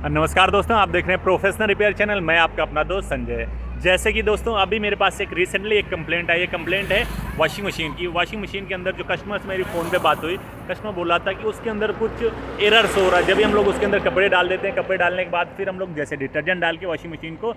नमस्कार दोस्तों, आप देख रहे हैं प्रोफेशनल रिपेयर चैनल। मैं आपका अपना दोस्त संजय। जैसे कि दोस्तों अभी मेरे पास एक रिसेंटली एक कंप्लेंट आई है। कंप्लेंट है वॉशिंग मशीन की। वॉशिंग मशीन के अंदर जो कस्टमर से मेरी फ़ोन पे बात हुई, कस्टमर बोला था कि उसके अंदर कुछ एरर्स हो रहा है। जब भी हम लोग उसके अंदर कपड़े डाल देते हैं, कपड़े डालने के बाद फिर हम लोग जैसे डिटर्जेंट डाल के वॉशिंग मशीन को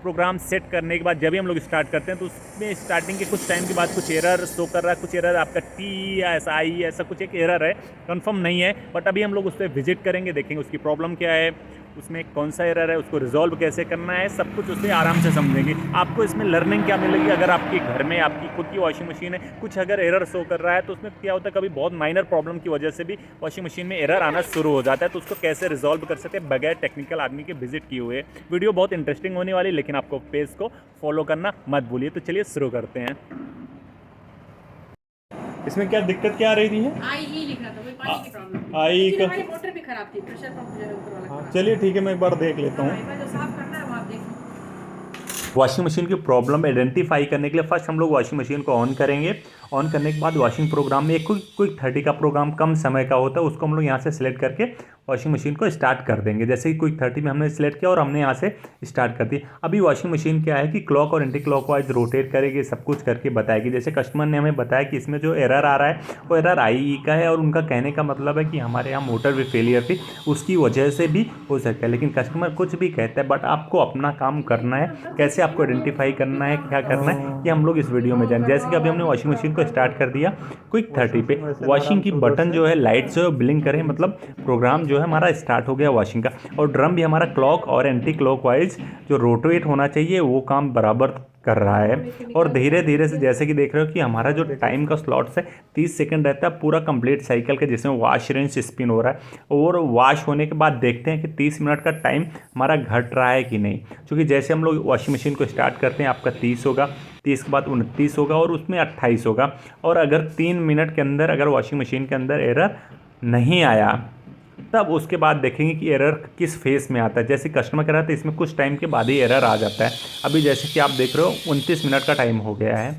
प्रोग्राम सेट करने के बाद जब भी हम लोग स्टार्ट करते हैं तो उसमें स्टार्टिंग के कुछ टाइम के बाद कुछ एरर शो कर रहा है। कुछ एरर आपका टी या ऐसा आई ऐसा कुछ एक एरर है, कंफर्म नहीं है। बट अभी हम लोग उस पर विजिट करेंगे, देखेंगे उसकी प्रॉब्लम क्या है, उसमें कौन सा एरर है, उसको रिजॉल्व कैसे करना है, सब कुछ उससे आराम से समझेंगे। आपको इसमें लर्निंग क्या मिलेगी। अगर आपके घर में आपकी खुद की वॉशिंग मशीन है, कुछ अगर एरर शो कर रहा है तो उसमें क्या होता है, कभी बहुत माइनर प्रॉब्लम की वजह से भी वॉशिंग मशीन में एरर आना शुरू हो जाता है। तो उसको कैसे रिजॉल्व कर सकते हैं बगैर टेक्निकल आदमी के विजिट किए हुए। वीडियो बहुत इंटरेस्टिंग होने वाली, लेकिन आपको पेज को फॉलो करना मत भूलिए। तो चलिए शुरू करते हैं। इसमें क्या दिक्कत क्या आ रही थी? आई ही लिख रहा था, वही पानी की प्रॉब्लम। आई का हमारी मोटर भी खराब थी, प्रेशर पंप जो है ऊपर वाला खराब। चलिए ठीक है, मैं एक बार देख लेता हूँ। एक बार जो साफ करना है वो आप देखो। वॉशिंग मशीन की प्रॉब्लम आइडेंटिफाई करने के लिए फर्स्ट हम लोग वॉशिंग मशीन को ऑन करेंगे। ऑन करने के बाद वॉशिंग प्रोग्राम में एक क्विक 30 का प्रोग्राम कम समय का होता है, उसको हम लोग यहाँ से सिलेक्ट करके वॉशिंग मशीन को स्टार्ट कर देंगे। जैसे ही क्विक 30 में हमने सिलेक्ट किया और हमने यहाँ से स्टार्ट कर दी। अभी वॉशिंग मशीन क्या है कि क्लॉक और एंटी क्लॉक वाइज रोटेट करेगी, सब कुछ करके बताएगी। जैसे कस्टमर ने हमें बताया कि इसमें जो एरर आ रहा है वो एरर आई का है, और उनका कहने का मतलब है कि हमारे यहाँ मोटर भी फेलियर थी, उसकी वजह से भी हो सकता है। लेकिन कस्टमर कुछ भी कहता है, बट आपको अपना काम करना है। कैसे आपको आइडेंटिफाई करना है, क्या करना है, ये हम लोग इस वीडियो में जानें। जैसे कि अभी हमने वॉशिंग मशीन को स्टार्ट कर दिया क्विक 30 पे। वॉशिंग की बटन जो है, लाइट जो है ब्लिंक करें, मतलब प्रोग्राम जो है हमारा स्टार्ट हो गया वॉशिंग का। और ड्रम भी हमारा क्लॉक और एंटी क्लॉक वाइज जो रोटेट होना चाहिए वो काम बराबर कर रहा है। और धीरे धीरे से जैसे कि देख रहे हो कि हमारा जो टाइम का स्लॉट्स है 30 सेकंड रहता है पूरा कंप्लीट साइकिल का, जिसमें वॉश रेंज स्पिन हो रहा है। और वॉश होने के बाद देखते हैं कि 30 मिनट का टाइम हमारा घट रहा है कि नहीं। क्योंकि जैसे हम लोग वॉशिंग मशीन को स्टार्ट करते हैं, आपका 30 होगा, 30 के बाद 29 होगा और उसमें 28 होगा। और अगर 3 मिनट के अंदर अगर वॉशिंग मशीन के अंदर एरर नहीं आया, तब उसके बाद देखेंगे कि एरर किस फेस में आता है। जैसे कस्टमर कह रहा था इसमें कुछ टाइम के बाद ही एरर आ जाता है। अभी जैसे कि आप देख रहे हो 29 मिनट का टाइम हो गया है,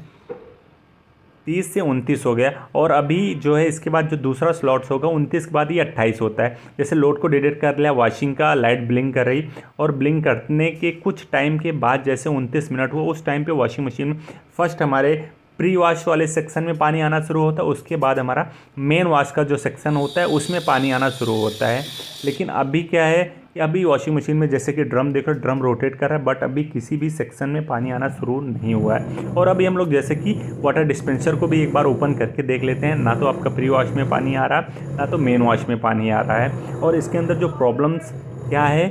30 से 29 हो गया। और अभी जो है इसके बाद जो दूसरा स्लॉट्स होगा 29 के बाद ही 28 होता है। जैसे लोड को डिलीट कर लिया, वॉशिंग का लाइट ब्लिंक कर रही, और ब्लिंक करने के कुछ टाइम के बाद जैसे 29 मिनट हुआ, उस टाइम पे वॉशिंग मशीन में फर्स्ट हमारे प्री वॉश वाले सेक्शन में पानी आना शुरू होता है। उसके बाद हमारा मेन वॉश का जो सेक्शन होता है उसमें पानी आना शुरू होता है। लेकिन अभी क्या है कि अभी वॉशिंग मशीन में जैसे कि ड्रम देखो, ड्रम रोटेट कर रहा है, बट अभी किसी भी सेक्शन में पानी आना शुरू नहीं हुआ है। और अभी हम लोग जैसे कि वाटर डिस्पेंसर को भी एक बार ओपन करके देख लेते हैं। ना तो आपका प्री वॉश में पानी आ रहा, ना तो मेन वॉश में पानी आ रहा है। और इसके अंदर जो प्रॉब्लम्स क्या है,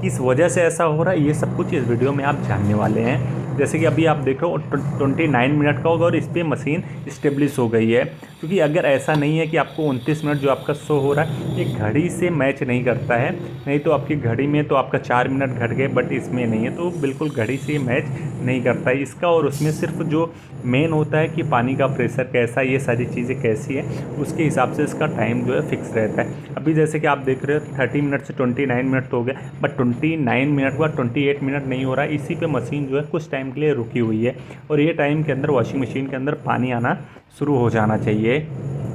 किस वजह से ऐसा हो रहा है, ये सब कुछ इस वीडियो में आप जानने वाले हैं। जैसे कि अभी आप देख रहे हो 29 मिनट का होगा और इस पर मशीन स्टेब्लिश हो गई है। क्योंकि अगर ऐसा नहीं है कि आपको 29 मिनट जो आपका शो हो रहा है ये घड़ी से मैच नहीं करता है। नहीं तो आपकी घड़ी में तो आपका 4 मिनट घट गए, बट इसमें नहीं है, तो बिल्कुल घड़ी से मैच नहीं करता है इसका। और उसमें सिर्फ जो मेन होता है कि पानी का प्रेशर कैसा, ये सारी चीज़ें कैसी है, उसके हिसाब से इसका टाइम जो है फिक्स रहता है। अभी जैसे कि आप देख रहे हो 30 मिनट से 29 मिनट तो हो गया, बट 29 मिनट के बाद 28 मिनट नहीं हो रहा है। इसी पे मशीन जो है कुछ टाइम के लिए रुकी हुई है। और ये टाइम के अंदर वॉशिंग मशीन के अंदर पानी आना शुरू हो जाना चाहिए,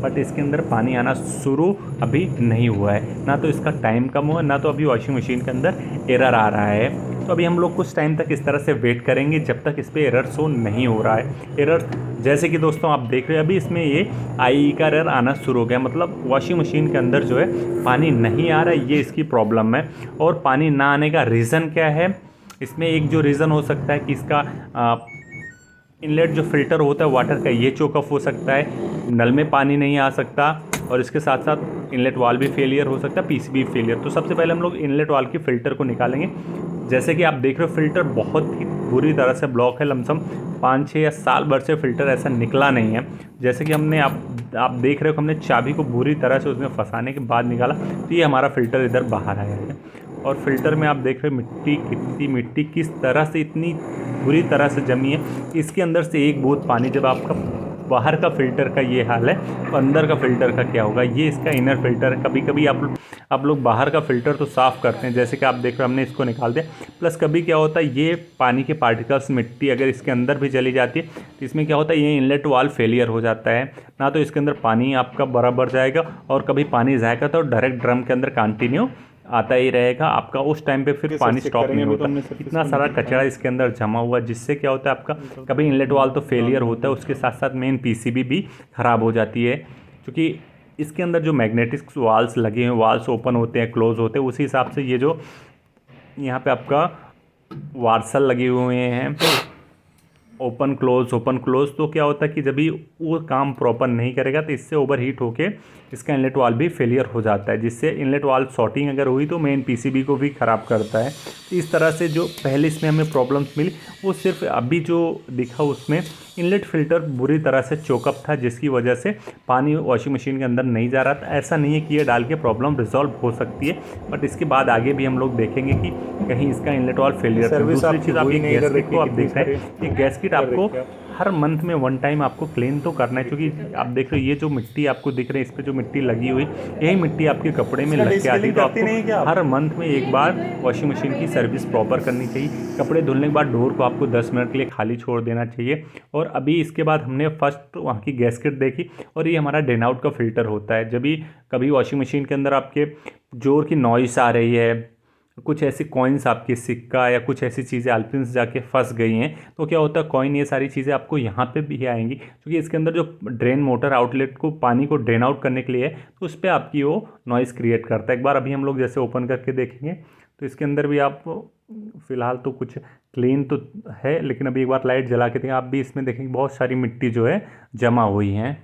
बट इसके अंदर पानी आना शुरू अभी नहीं हुआ है। ना तो इसका टाइम कम हुआ, ना तो अभी वॉशिंग मशीन के अंदर एरर आ रहा है। तो अभी हम लोग कुछ टाइम तक इस तरह से वेट करेंगे जब तक इस पर एरर शो नहीं हो रहा है। एरर जैसे कि दोस्तों आप देख रहे हैं अभी इसमें ये आई का एरर आना शुरू हो गया, मतलब वॉशिंग मशीन के अंदर जो है पानी नहीं आ रहा है, ये इसकी प्रॉब्लम है। और पानी ना आने का रीज़न क्या है, इसमें एक जो रीज़न हो सकता है कि इसका इनलेट जो फिल्टर होता है वाटर का, ये चोकअप हो सकता है, नल में पानी नहीं आ सकता। और इसके साथ साथ इनलेट वाल भी फेलियर हो सकता है, पीसीबी फेलियर। तो सबसे पहले हम लोग इनलेट वाल की फ़िल्टर को निकालेंगे। जैसे कि आप देख रहे हो फ़िल्टर बहुत ही बुरी तरह से ब्लॉक है, लमसम 5-6 या साल भर से फ़िल्टर ऐसा निकला नहीं है। जैसे कि हमने आप देख रहे हो हमने चाबी को बुरी तरह से उसमें फंसाने के बाद निकाला, तो ये हमारा फ़िल्टर इधर बाहर आया है। और फिल्टर में आप देख रहे हो मिट्टी, कितनी मिट्टी किस तरह से इतनी बुरी तरह से जमी है। इसके अंदर से एक बूंद पानी, जब आपका बाहर का फ़िल्टर का ये हाल है तो अंदर का फ़िल्टर का क्या होगा। ये इसका इनर फ़िल्टर है। कभी कभी आप लोग बाहर का फ़िल्टर तो साफ़ करते हैं, जैसे कि आप देख रहे हो हमने इसको निकाल दिया। प्लस कभी क्या होता है, ये पानी के पार्टिकल्स, मिट्टी अगर इसके अंदर भी चली जाती है तो इसमें क्या होता है, ये इनलेट वाल्व फेलियर हो जाता है। ना तो इसके अंदर पानी आपका बराबर जाएगा, और कभी पानी जाएगा तो डायरेक्ट ड्रम के अंदर कंटिन्यू आता ही रहेगा आपका, उस टाइम पे फिर पानी स्टॉप नहीं होता। इतना सारा कचरा इसके अंदर जमा हुआ, जिससे क्या होता है आपका कभी इनलेट वाल्व तो फेलियर होता है, उसके साथ साथ मेन पीसीबी भी ख़राब हो जाती है, क्योंकि इसके अंदर जो मैग्नेटिक वाल्व्स लगे हैं, वाल्व्स ओपन होते हैं क्लोज होते हैं, उसी हिसाब से ये जो यहाँ पे आपका वार्सल लगे हुए हैं ओपन क्लोज, तो क्या होता है कि जब भी वो काम प्रॉपर नहीं करेगा तो इससे ओवर हीट होके इसका इनलेट वाल्व भी फेलियर हो जाता है, जिससे इनलेट वाल्व शॉर्टिंग अगर हुई तो मेन पीसीबी को भी ख़राब करता है। तो इस तरह से जो पहले इसमें हमें प्रॉब्लम्स मिली, वो सिर्फ अभी जो दिखा उसमें इनलेट फ़िल्टर बुरी तरह से चोकअप था, जिसकी वजह से पानी वॉशिंग मशीन के अंदर नहीं जा रहा था। ऐसा नहीं है कि ये डाल के प्रॉब्लम रिजॉल्व हो सकती है, बट इसके बाद आगे भी हम लोग देखेंगे कि कहीं इसका इनलेट वाल्व फेलियर है। दूसरी चीज़ आप ये गैस्केट को आप देख रहे हैं, ये गैस्केट आपको हर मंथ में 1 टाइम आपको क्लीन तो करना है, क्योंकि आप देख रहे हो ये जो मिट्टी आपको दिख रही है, इस पर जो मिट्टी लगी हुई, यही मिट्टी आपके कपड़े में लग के आती है। तो आपको हर मंथ में एक बार वॉशिंग मशीन की सर्विस प्रॉपर करनी चाहिए। कपड़े धुलने के बाद डोर को आपको 10 मिनट के लिए खाली छोड़ देना चाहिए। और अभी इसके बाद हमने फर्स्ट वहाँ की गैस्केट देखी, और ये हमारा ड्रेन आउट का फ़िल्टर होता है। जब भी कभी वॉशिंग मशीन के अंदर आपके जोर की नॉइस आ रही है, कुछ ऐसी कॉइन्स आपके सिक्का या कुछ ऐसी चीज़ें आलपिन्स जाके फंस गई हैं, तो क्या होता है कॉइन ये सारी चीज़ें आपको यहाँ पे भी आएंगी, क्योंकि इसके अंदर जो ड्रेन मोटर आउटलेट को पानी को ड्रेन आउट करने के लिए है, तो उस पर आपकी वो नॉइज़ क्रिएट करता है। एक बार अभी हम लोग जैसे ओपन करके देखेंगे तो इसके अंदर भी आप फ़िलहाल तो कुछ क्लीन तो है, लेकिन अभी एक बार लाइट जला के देखें, आप भी इसमें देखेंगे बहुत सारी मिट्टी जो है जमा हुई हैं।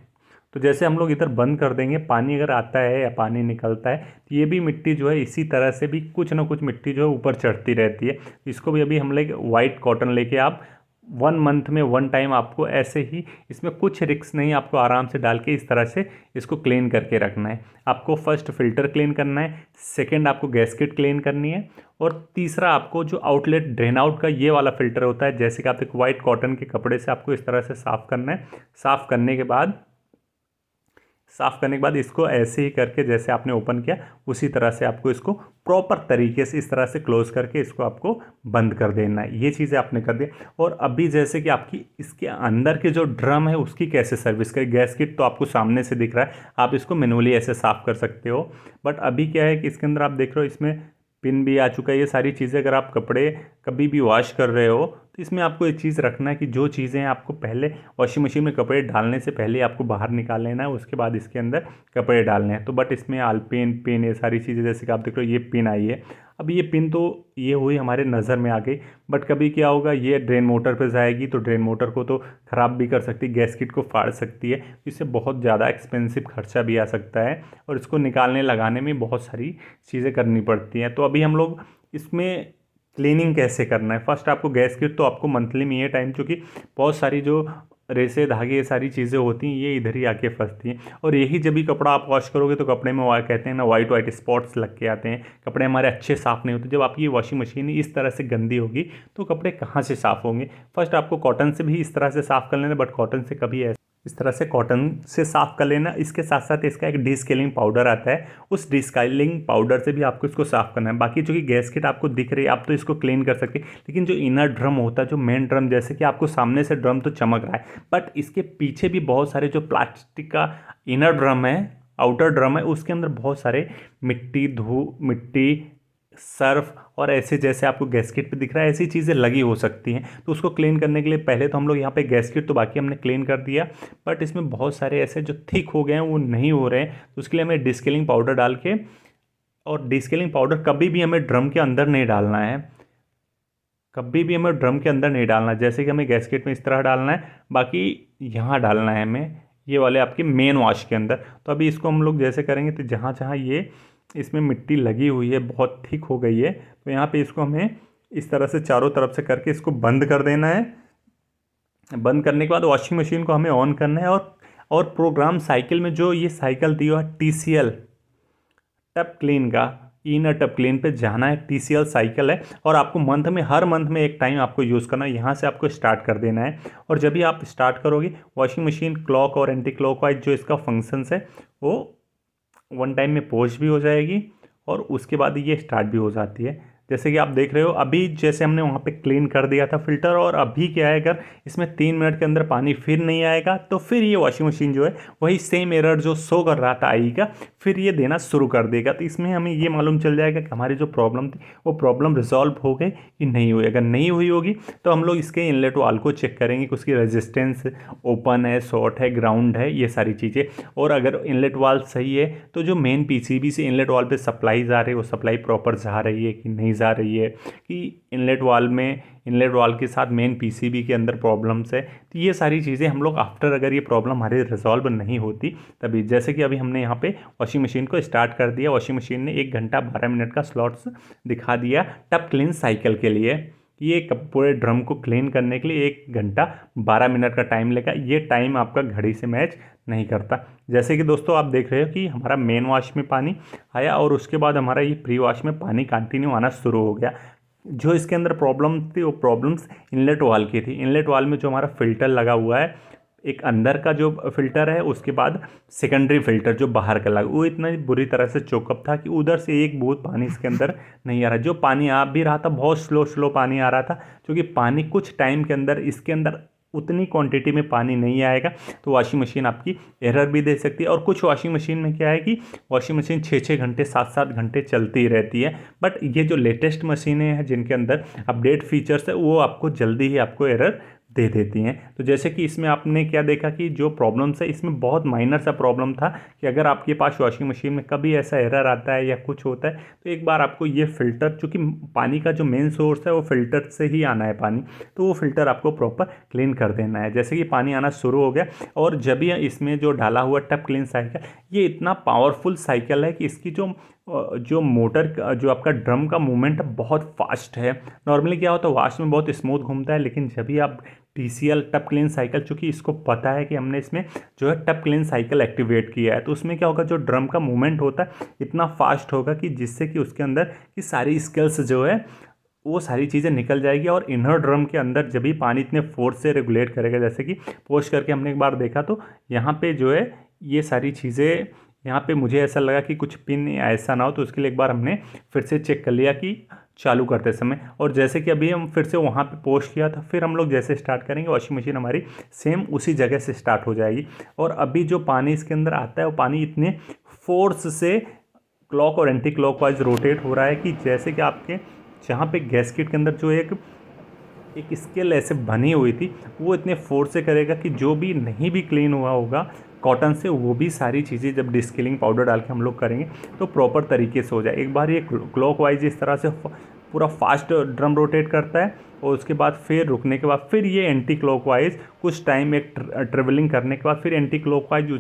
तो जैसे हम लोग इधर बंद कर देंगे, पानी अगर आता है या पानी निकलता है, तो ये भी मिट्टी जो है इसी तरह से भी कुछ ना कुछ मिट्टी जो है ऊपर चढ़ती रहती है। इसको भी अभी हम लोग वाइट कॉटन लेके आप 1 मंथ में 1 टाइम आपको ऐसे ही, इसमें कुछ रिक्स नहीं, आपको आराम से डाल के इस तरह से इसको क्लीन करके रखना है। आपको फर्स्ट फ़िल्टर क्लीन करना है, सेकेंड आपको गैस्केट क्लीन करनी है, और तीसरा आपको जो आउटलेट ड्रेन आउट का ये वाला फ़िल्टर होता है, जैसे कि आप एक वाइट कॉटन के कपड़े से आपको इस तरह से साफ़ करना है। साफ़ करने के बाद इसको ऐसे ही करके जैसे आपने ओपन किया उसी तरह से आपको इसको प्रॉपर तरीके से इस तरह से क्लोज करके इसको आपको बंद कर देना है। ये चीज़ें आपने कर दिया। और अभी जैसे कि आपकी इसके अंदर के जो ड्रम है उसकी कैसे सर्विस करें, गैस किट तो आपको सामने से दिख रहा है, आप इसको मैनुअली ऐसे साफ़ कर सकते हो। बट अभी क्या है कि इसके अंदर आप देख रहे हो इसमें पिन भी आ चुका है। ये सारी चीज़ें अगर आप कपड़े कभी भी वॉश कर रहे हो तो इसमें आपको एक चीज़ रखना है कि जो चीज़ें आपको पहले वॉशिंग मशीन में कपड़े डालने से पहले आपको बाहर निकाल लेना है, उसके बाद इसके अंदर कपड़े डालने हैं। तो बट इसमें आलपिन पिन ये सारी चीज़ें जैसे कि आप देख रहे हो ये पिन आई है। अब ये पिन तो ये हुई हमारे नज़र में आ गई, बट कभी क्या होगा ये ड्रेन मोटर पर जाएगी तो ड्रेन मोटर को तो ख़राब भी कर सकती है, गैस्केट को फाड़ सकती है, इससे बहुत ज़्यादा एक्सपेंसिव खर्चा भी आ सकता है और इसको निकालने लगाने में बहुत सारी चीज़ें करनी पड़ती हैं। तो अभी हम लोग इसमें क्लीनिंग कैसे करना है, फर्स्ट आपको गैस्केट तो आपको मंथली में ये टाइम, चूँकि बहुत सारी जो रेसे धागे ये सारी चीज़ें होती हैं ये इधर ही आके फंसती हैं, और यही जब भी कपड़ा आप वॉश करोगे तो कपड़े में कहते हैं ना वाइट स्पॉट्स लग के आते हैं, कपड़े हमारे अच्छे साफ़ नहीं होते। जब आपकी वॉशिंग मशीन इस तरह से गंदी होगी तो कपड़े कहाँ से साफ़ होंगे। फर्स्ट आपको कॉटन से भी इस तरह से साफ़ कर लेना, बट कॉटन से कभी इस तरह से कॉटन से साफ़ कर लेना। इसके साथ साथ इसका एक डिस्केलिंग पाउडर आता है, उस डिस्केलिंग पाउडर से भी आपको इसको साफ़ करना है। बाकी जो कि गैस्केट आपको दिख रही है आप तो इसको क्लीन कर सकते हैं, लेकिन जो इनर ड्रम होता है, जो मेन ड्रम, जैसे कि आपको सामने से ड्रम तो चमक रहा है, बट इसके पीछे भी बहुत सारे जो प्लास्टिक का इनर ड्रम है, आउटर ड्रम है, उसके अंदर बहुत सारे मिट्टी सर्फ और ऐसे जैसे आपको गैस्केट पे दिख रहा है ऐसी चीज़ें लगी हो सकती हैं। तो उसको क्लीन करने के लिए पहले तो हम लोग यहाँ पे गैस्केट तो बाकी हमने क्लीन कर दिया, बट इसमें बहुत सारे ऐसे जो थिक हो गए हैं वो नहीं हो रहे हैं, तो उसके लिए हमें डिस्केलिंग पाउडर डाल के, और डिस्केलिंग पाउडर कभी भी हमें ड्रम के अंदर नहीं डालना है, कभी भी हमें ड्रम के अंदर नहीं डालना। जैसे कि हमें गैस्केट में इस तरह डालना है, बाकी यहाँ डालना है हमें ये वाले आपके मेन वॉश के अंदर। तो अभी इसको हम लोग जैसे करेंगे तो जहाँ जहाँ ये इसमें मिट्टी लगी हुई है बहुत थिक हो गई है, तो यहाँ पे इसको हमें इस तरह से चारों तरफ से करके इसको बंद कर देना है। बंद करने के बाद वॉशिंग मशीन को हमें ऑन करना है, और प्रोग्राम साइकिल में जो ये साइकिल दी हुआ TCL टप क्लीन का, इनर टप क्लीन पे जाना है। TCL साइकिल है और आपको हर मंथ में एक टाइम आपको यूज़ करना है। यहाँ से आपको स्टार्ट कर देना है, और जब भी आप स्टार्ट करोगे वॉशिंग मशीन क्लॉक और एंटी क्लॉकवाइज जो इसका फंक्शंस है वो 1 टाइम में पॉज भी हो जाएगी, और उसके बाद ये स्टार्ट भी हो जाती है। जैसे कि आप देख रहे हो अभी जैसे हमने वहाँ पे क्लीन कर दिया था फ़िल्टर, और अभी क्या है, अगर इसमें 3 मिनट के अंदर पानी फिर नहीं आएगा तो फिर ये वॉशिंग मशीन जो है वही सेम एरर जो शो कर रहा था आई का, फिर ये देना शुरू कर देगा। तो इसमें हमें ये मालूम चल जाएगा कि हमारी जो प्रॉब्लम थी वो प्रॉब्लम रिजॉल्व हो गई कि नहीं हुई। अगर नहीं हुई होगी तो हम लोग इसके इनलेट वाल को चेक करेंगे कि उसकी रेजिस्टेंस ओपन है, शॉर्ट है, ग्राउंड है, ये सारी चीज़ें। और अगर इनलेट वाल सही है तो जो मेन पीसीबी से इनलेट वाल पे सप्लाई जा रही है वो सप्लाई प्रॉपर जा रही है कि नहीं जा रही है, कि इनलेट वाल के साथ मेन पीसीबी के अंदर प्रॉब्लम्स है। तो ये सारी चीज़ें हम लोग आफ्टर, अगर ये प्रॉब्लम हमारी रिजॉल्व नहीं होती तभी, जैसे कि अभी हमने यहाँ पे वॉशिंग मशीन को स्टार्ट कर दिया, वॉशिंग मशीन ने 1 घंटा 12 मिनट का स्लॉट्स दिखा दिया टब क्लीन साइकिल के लिए। ये पूरे ड्रम को क्लीन करने के लिए 1 घंटा 12 मिनट का टाइम लेगा। ये टाइम आपका घड़ी से मैच नहीं करता। जैसे कि दोस्तों आप देख रहे हो कि हमारा मेन वॉश में पानी आया और उसके बाद हमारा ये प्री वॉश में पानी कंटिन्यू आना शुरू हो गया। जो इसके अंदर प्रॉब्लम थी वो प्रॉब्लम्स इनलेट वाल की थी। इनलेट वाल में जो हमारा फ़िल्टर लगा हुआ है, एक अंदर का जो फ़िल्टर है, उसके बाद सेकेंडरी फ़िल्टर जो बाहर का लगा, वो इतना बुरी तरह से चोकअप था कि उधर से एक बूंद पानी इसके अंदर नहीं आ रहा। जो पानी आ भी रहा था बहुत स्लो पानी आ रहा था, क्योंकि पानी कुछ टाइम के अंदर इसके अंदर उतनी क्वांटिटी में पानी नहीं आएगा तो वॉशिंग मशीन आपकी एरर भी दे सकती है। और कुछ वॉशिंग मशीन में क्या है कि वॉशिंग मशीन 6-6 घंटे 7-7 घंटे चलती ही रहती है। बट ये जो लेटेस्ट मशीनें हैं जिनके अंदर अपडेट फीचर्स है वो आपको जल्दी ही आपको एरर दे देती हैं। तो जैसे कि इसमें आपने क्या देखा कि जो प्रॉब्लम्स है इसमें बहुत माइनर सा प्रॉब्लम था कि अगर आपके पास वॉशिंग मशीन में कभी ऐसा एरर आता है या कुछ होता है तो एक बार आपको ये फ़िल्टर, चूँकि पानी का जो मेन सोर्स है वो फ़िल्टर से ही आना है पानी, तो वो फ़िल्टर आपको प्रॉपर क्लीन कर देना है। जैसे कि पानी आना शुरू हो गया, और जब भी इसमें जो डाला हुआ टब क्लीन साइकिल, ये इतना पावरफुल साइकिल है कि इसकी जो मोटर का, जो आपका ड्रम का मूवमेंट बहुत फास्ट है। नॉर्मली क्या होता है वॉश में बहुत स्मूथ घूमता है, लेकिन जब भी आप TCL टब क्लीन साइकिल, चूँकि इसको पता है कि हमने इसमें जो है टब क्लीन साइकिल एक्टिवेट किया है, तो उसमें क्या होगा, जो ड्रम का मूवमेंट होता है इतना फास्ट होगा कि जिससे कि उसके अंदर की सारी स्किल्स जो है वो सारी चीज़ें निकल जाएगी। और इनर ड्रम के अंदर जब भी पानी इतने फोर्स से रेगुलेट करेगा, जैसे कि पोश करके हमने एक बार देखा तो यहाँ पे जो है ये सारी चीज़ें, यहाँ पे मुझे ऐसा लगा कि कुछ पिन ऐसा ना हो, तो उसके लिए एक बार हमने फिर से चेक कर लिया कि चालू करते समय। और जैसे कि अभी हम फिर से वहाँ पे पोस्ट किया था, फिर हम लोग जैसे स्टार्ट करेंगे वॉशिंग मशीन हमारी सेम उसी जगह से स्टार्ट हो जाएगी। और अभी जो पानी इसके अंदर आता है वो पानी इतने फोर्स से क्लॉक और एंटी क्लॉकवाइज रोटेट हो रहा है कि जैसे कि आपके जहाँ पे गैस्केट के अंदर जो एक स्केल ऐसे बनी हुई थी वो इतने फोर्स से करेगा कि जो भी नहीं भी क्लीन हुआ होगा कॉटन से, वो भी सारी चीज़ें जब डिस्किलिंग पाउडर डाल के हम लोग करेंगे तो प्रॉपर तरीके से हो जाए। एक बार ये क्लॉकवाइज इस तरह से पूरा फास्ट ड्रम रोटेट करता है, और उसके बाद फिर रुकने के बाद फिर ये एंटी क्लॉकवाइज कुछ टाइम एक ट्रेवलिंग करने के बाद फिर एंटी क्लॉकवाइज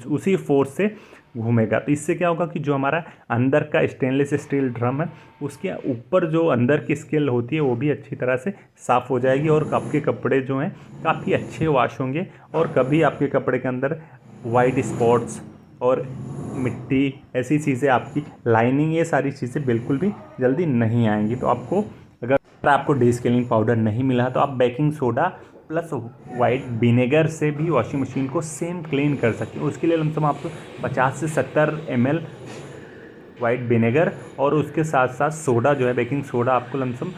उसी फोर्स से घूमेगा। तो इससे क्या होगा कि जो हमारा अंदर का स्टेनलेस स्टील ड्रम है उसके ऊपर जो अंदर की स्केल होती है वो भी अच्छी तरह से साफ़ हो जाएगी, और आपके कपड़े जो हैं काफ़ी अच्छे वॉश होंगे, और कभी आपके कपड़े के अंदर वाइट स्पॉट्स और मिट्टी ऐसी चीज़ें, आपकी लाइनिंग, ये सारी चीज़ें बिल्कुल भी जल्दी नहीं आएंगी। तो अगर आपको डिस्किलिंग पाउडर नहीं मिला तो आप baking soda plus white vinegar से भी वॉशिंग मशीन को सेम क्लीन कर सकते हैं। उसके लिए लमसम आपको 50 से 70 ml वाइट विनेगर और उसके साथ साथ सोडा जो है बेकिंग सोडा आपको लमसम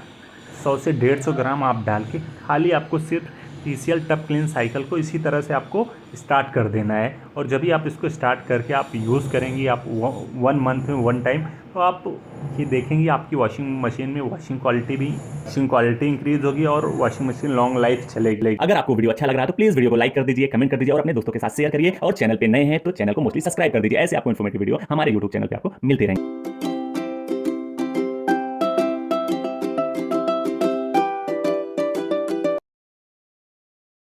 100 से 150 ग्राम आप डाल के खाली आपको सिर्फ TCL टब क्लीन साइकिल को इसी तरह से आपको स्टार्ट कर देना है। और जब भी आप इसको स्टार्ट करके आप यूज़ करेंगी आप 1 मंथ में 1 टाइम, तो आप ये देखेंगे आपकी वॉशिंग मशीन में वॉशिंग क्वालिटी इंक्रीज होगी और वॉशिंग मशीन लॉन्ग लाइफ चलेगी। अगर आपको वीडियो अच्छा लग रहा है तो प्लीज वीडियो को लाइक कर दीजिए, कमेंट कर दीजिए और अपने दोस्तों के साथ शेयर करिए। और चैनल पे नए हैं तो चैनल को मोस्टली सब्सक्राइब कर दीजिए। ऐसे आपको इन्फॉर्मेटिव वीडियो हमारे यूट्यूब चैनल पे आपको मिलते रहेंगे।